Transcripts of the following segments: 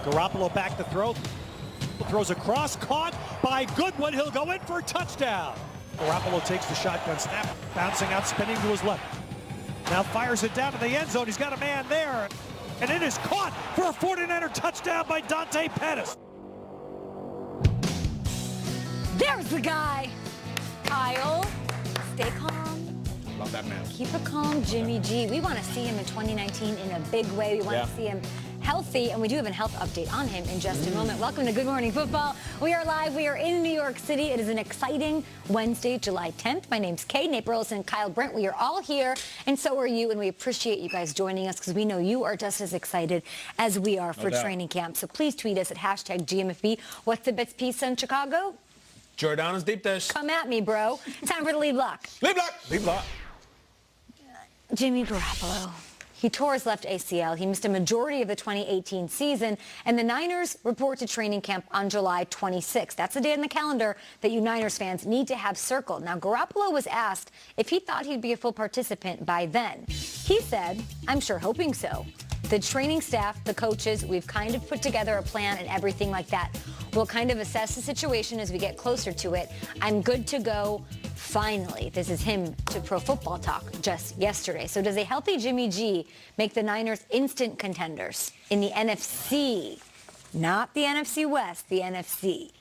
Garoppolo back to throw. Throws across, caught by Goodwin. He'll go in for a touchdown. Garoppolo takes the shotgun snap, bouncing out, spinning to his left. Now fires it down to the end zone. He's got a man there. And it is caught for a 49er touchdown by Dante Pettis. There's the guy. Kyle, stay calm. Love that man. Keep it calm, Jimmy G. We want to see him in 2019 in a big way. We want to see him healthy, and we do have a health update on him in just a moment. Welcome to Good Morning Football. We are live. We are in New York City. It is an exciting Wednesday, July 10th. My name's Kay, Nate Burleson, Kyle Brent. We are all here, and so are you, and we appreciate you guys joining us because we know you are just as excited as we are for training camp. So please tweet us at hashtag GMFB. What's the best pizza in Chicago? Giordano's deep dish. Come at me, bro. Time for the lead block. Lead block. Lead block. Jimmy Garoppolo. He tore his left ACL. He missed a majority of the 2018 season, and the Niners report to training camp on July 26th. That's the day on the calendar that you Niners fans need to have circled. Now, Garoppolo was asked if he thought he'd be a full participant by then. He said, I'm sure hoping so. The training staff, the coaches, we've kind of put together a plan and everything like that. We'll kind of assess the situation as we get closer to it. I'm good to go. Finally, this is him to Pro Football Talk just yesterday. So does a healthy Jimmy G make the Niners instant contenders in the NFC? Not the NFC West, the NFC.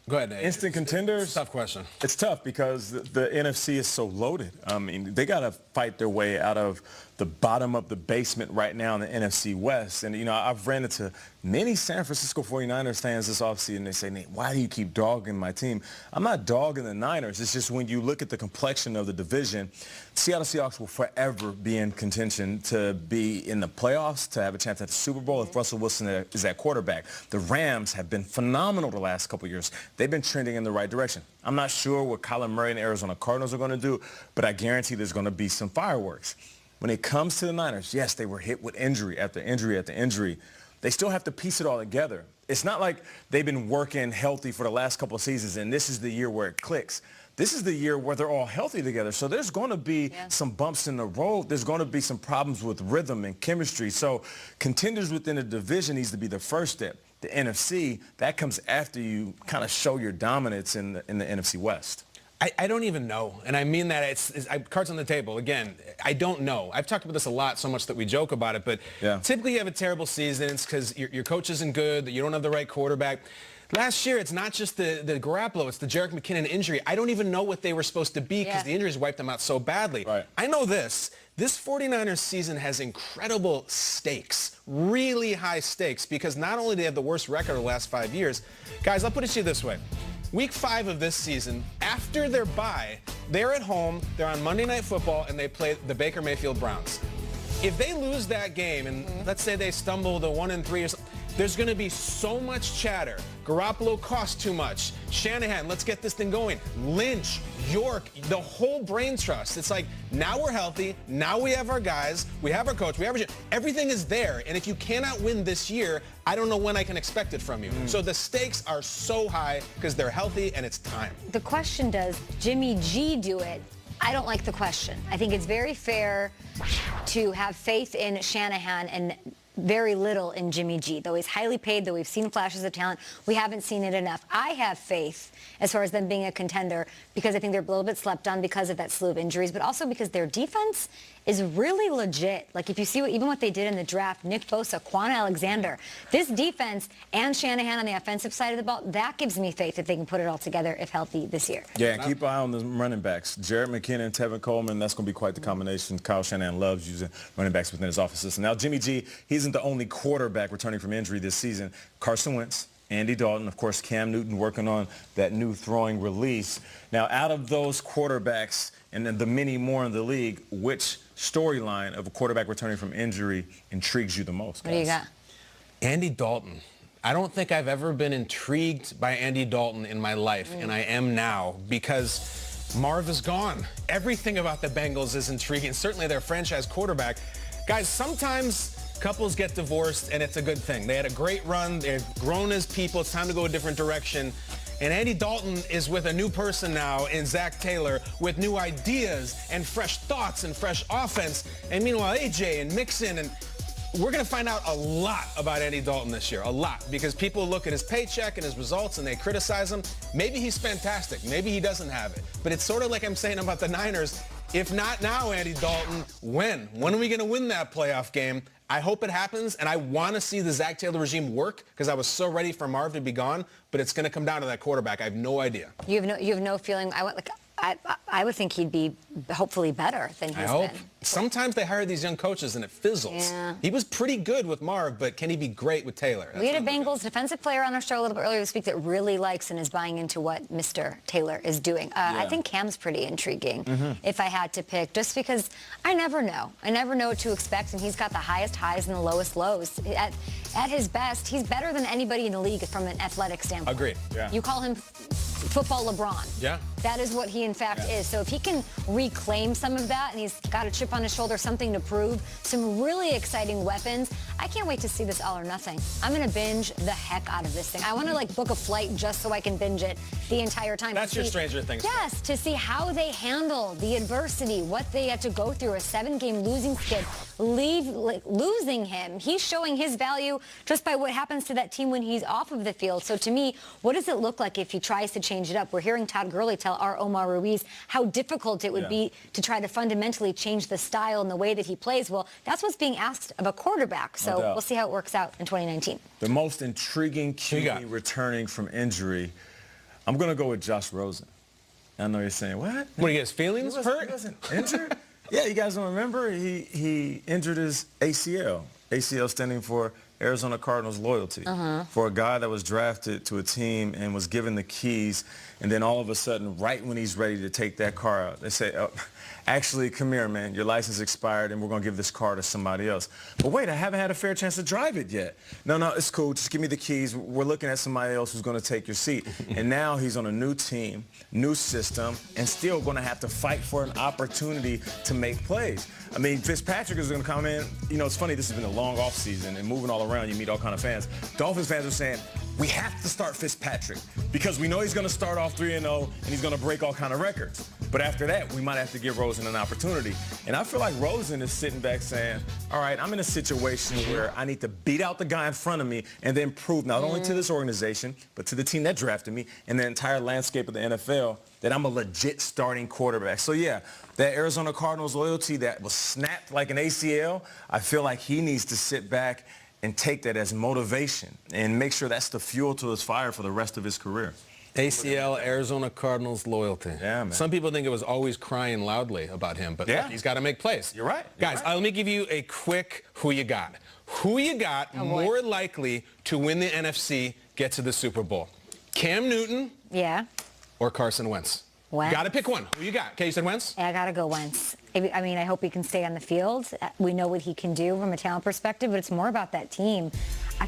Go ahead, Nate. Instant contenders? It's a tough question. It's tough because the NFC is so loaded. I mean, they got to fight their way out of the bottom of the basement right now in the NFC West. And, you know, I've ran into many San Francisco 49ers fans this offseason, and they say, Nate, why do you keep dogging my team? I'm not dogging the Niners. It's just when you look at the complexion of the division, Seattle Seahawks will forever be in contention to be in the playoffs, to have a chance at the Super Bowl if Russell Wilson is at quarterback. The Rams have been phenomenal the last couple of years. They've been trending in the right direction. I'm not sure what Kyler Murray and the Arizona Cardinals are going to do, but I guarantee there's going to be some fireworks. When it comes to the Niners, yes, they were hit with injury after injury after injury. They still have to piece it all together. It's not like they've been working healthy for the last couple of seasons, and this is the year where it clicks. This is the year where they're all healthy together. So there's going to be some bumps in the road. There's going to be some problems with rhythm and chemistry. So contenders within the division needs to be the first step. The NFC, that comes after you kind of show your dominance in the NFC West. I don't even know, and I mean that it's cards on the table. Again, I don't know. I've talked about this a lot, so much that we joke about it, but typically you have a terrible season. It's because your coach isn't good, that you don't have the right quarterback. Last year, it's not just the Garoppolo, it's the Jerick McKinnon injury. I don't even know what they were supposed to be because the injuries wiped them out so badly. Right. I know this 49ers season has incredible stakes, really high stakes, because not only do they have the worst record of the last 5 years, guys, I'll put it to you this way. Week 5 of this season, after their bye, they're at home, they're on Monday Night Football, and they play the Baker Mayfield Browns. If they lose that game, and let's say they stumble to 1-3 or something, there's going to be so much chatter. Garoppolo costs too much. Shanahan, let's get this thing going. Lynch, York, the whole brain trust. It's like, now we're healthy. Now we have our guys. We have our coach. We have everything is there. And if you cannot win this year, I don't know when I can expect it from you. So the stakes are so high because they're healthy and it's time. The question, does Jimmy G do it? I don't like the question. I think it's very fair to have faith in Shanahan and very little in Jimmy G. Though he's highly paid, though we've seen flashes of talent, we haven't seen it enough. I have faith as far as them being a contender because I think they're a little bit slept on because of that slew of injuries, but also because their defense is really legit. Like if you see even what they did in the draft, Nick Bosa, Quan Alexander, this defense and Shanahan on the offensive side of the ball, that gives me faith that they can put it all together if healthy this year. Yeah, and keep an eye on the running backs. Jerick McKinnon, Tevin Coleman, that's going to be quite the combination. Kyle Shanahan loves using running backs within his office system. Now, Jimmy G, he isn't the only quarterback returning from injury this season. Carson Wentz, Andy Dalton, of course, Cam Newton working on that new throwing release. Now, out of those quarterbacks and then the many more in the league, which storyline of a quarterback returning from injury intrigues you the most, guys? What do you got? Andy Dalton. I don't think I've ever been intrigued by Andy Dalton in my life, and I am now because Marv is gone. Everything about the Bengals is intriguing, certainly their franchise quarterback. Guys, sometimes couples get divorced, and it's a good thing. They had a great run. They've grown as people. It's time to go a different direction. And Andy Dalton is with a new person now in Zach Taylor with new ideas and fresh thoughts and fresh offense. And meanwhile, AJ and Mixon and we're going to find out a lot about Andy Dalton this year, a lot, because people look at his paycheck and his results and they criticize him. Maybe he's fantastic. Maybe he doesn't have it. But it's sort of like I'm saying about the Niners. If not now, Andy Dalton, when? When are we going to win that playoff game? I hope it happens, and I want to see the Zach Taylor regime work because I was so ready for Marv to be gone, but it's going to come down to that quarterback. I have no idea. You have no feeling. I would think he'd be hopefully better than he's been. Sometimes they hire these young coaches and it fizzles. Yeah. He was pretty good with Marv, but can he be great with Taylor? We had a Bengals defensive player on our show a little bit earlier this week that really likes and is buying into what Mr. Taylor is doing. I think Cam's pretty intriguing if I had to pick, just because I never know. I never know what to expect, and he's got the highest highs and the lowest lows. At his best, he's better than anybody in the league from an athletic standpoint. Agreed. Yeah. You call him football LeBron. Yeah. That is what he in fact is. So if he can reclaim some of that, and he's got a chip on his shoulder, something to prove, some really exciting weapons, I can't wait to see this all or nothing. I'm going to binge the heck out of this thing. I want to book a flight just so I can binge it the entire time. That's your Stranger Things. Yes, to see how they handle the adversity, what they had to go through, a 7-game losing skid, losing him. He's showing his value just by what happens to that team when he's off of the field. So to me, what does it look like if he tries to change it up? We're hearing Todd Gurley tell our Omar Ruiz how difficult it would be to try to fundamentally change the style and the way that he plays. Well, that's what's being asked of a quarterback. So we'll see how it works out in 2019. The most intriguing QB returning from injury, I'm going to go with Josh Rosen. I know you're saying, what? When he gets feelings hurt? He wasn't injured? Yeah, you guys don't remember? He injured his ACL. ACL standing for Arizona Cardinals loyalty. For a guy that was drafted to a team and was given the keys, and then all of a sudden, right when he's ready to take that car out, they say, oh, actually, come here, man. Your license expired, and we're going to give this car to somebody else. But wait, I haven't had a fair chance to drive it yet. No, it's cool. Just give me the keys. We're looking at somebody else who's going to take your seat. And now he's on a new team, new system, and still going to have to fight for an opportunity to make plays. I mean, Fitzpatrick is going to come in. You know, it's funny. This has been a long offseason, and moving all around, you meet all kind of fans. Dolphins fans are saying, we have to start Fitzpatrick because we know he's going to start off 3-0 and he's going to break all kind of records. But after that, we might have to give Rosen an opportunity. And I feel like Rosen is sitting back saying, all right, I'm in a situation where I need to beat out the guy in front of me and then prove not only to this organization, but to the team that drafted me and the entire landscape of the NFL that I'm a legit starting quarterback. So, yeah, that Arizona Cardinals loyalty that was snapped like an ACL, I feel like he needs to sit back and take that as motivation and make sure that's the fuel to his fire for the rest of his career. ACL, Arizona Cardinals loyalty. Yeah, man. Some people think it was always crying loudly about him, but he's got to make plays. You're right. Guys, let me give you a quick who you got. Who you got more likely to win the NFC, get to the Super Bowl? Cam Newton or Carson Wentz? Wentz. Got to pick one. Who you got? Okay, you said Wentz? Yeah, I got to go Wentz. I mean, I hope he can stay on the field. We know what he can do from a talent perspective, but it's more about that team.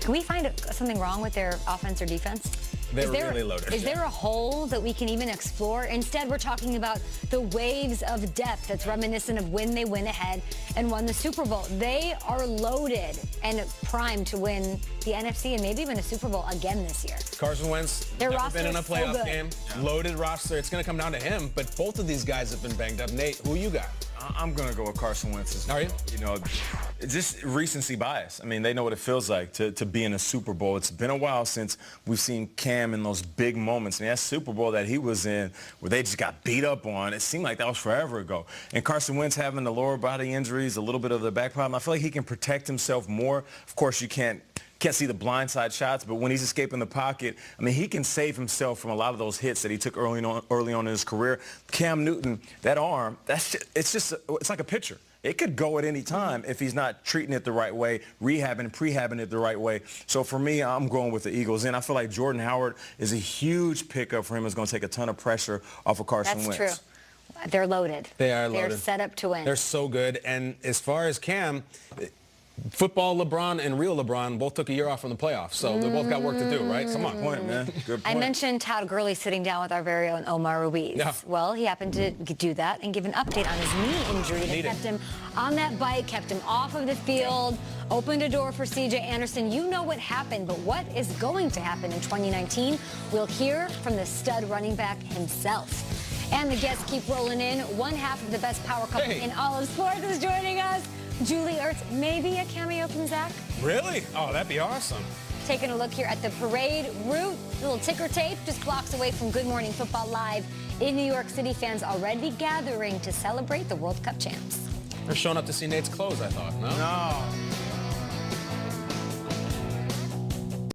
Can we find something wrong with their offense or defense? They're really loaded. Is there a hole that we can even explore? Instead, we're talking about the waves of depth that's reminiscent of when they went ahead and won the Super Bowl. They are loaded and primed to win the NFC and maybe even a Super Bowl again this year. Carson Wentz, Their never roster been in a is so playoff good. game. Loaded roster. It's going to come down to him, but both of these guys have been banged up. Nate, who you got? I'm going to go with Carson Wentz as well. Are you? You know, it's just recency bias. I mean, they know what it feels like to be in a Super Bowl. It's been a while since we've seen Cam in those big moments. I mean, that Super Bowl that he was in where they just got beat up on, it seemed like that was forever ago. And Carson Wentz having the lower body injuries, a little bit of the back problem, I feel like he can protect himself more. Of course, you can't see the blindside shots, but when he's escaping the pocket, I mean, he can save himself from a lot of those hits that he took early on in his career. Cam Newton, that arm, it's like a pitcher. It could go at any time if he's not treating it the right way, prehabbing it the right way. So for me, I'm going with the Eagles. And I feel like Jordan Howard is a huge pickup for him. It's going to take a ton of pressure off of Carson Wentz. That's true. They're loaded. They are loaded. They're set up to win. They're so good. And as far as Cam, football LeBron and real LeBron both took a year off from the playoffs, so they both got work to do, right? Come on. Point, man. Good point. I mentioned Todd Gurley sitting down with our very own Omar Ruiz. Yeah. Well, he happened to do that and give an update on his knee injury that kept him on that bike, kept him off of the field, opened a door for C.J. Anderson. You know what happened, but what is going to happen in 2019? We'll hear from the stud running back himself. And the guests keep rolling in. One half of the best power couple in all of sports is joining us. Julie Ertz, maybe a cameo from Zach? Really? Oh, that'd be awesome. Taking a look here at the parade route. A little ticker tape just blocks away from Good Morning Football Live in New York City. Fans already gathering to celebrate the World Cup champs. They're showing up to see Nate's clothes, I thought. No? No.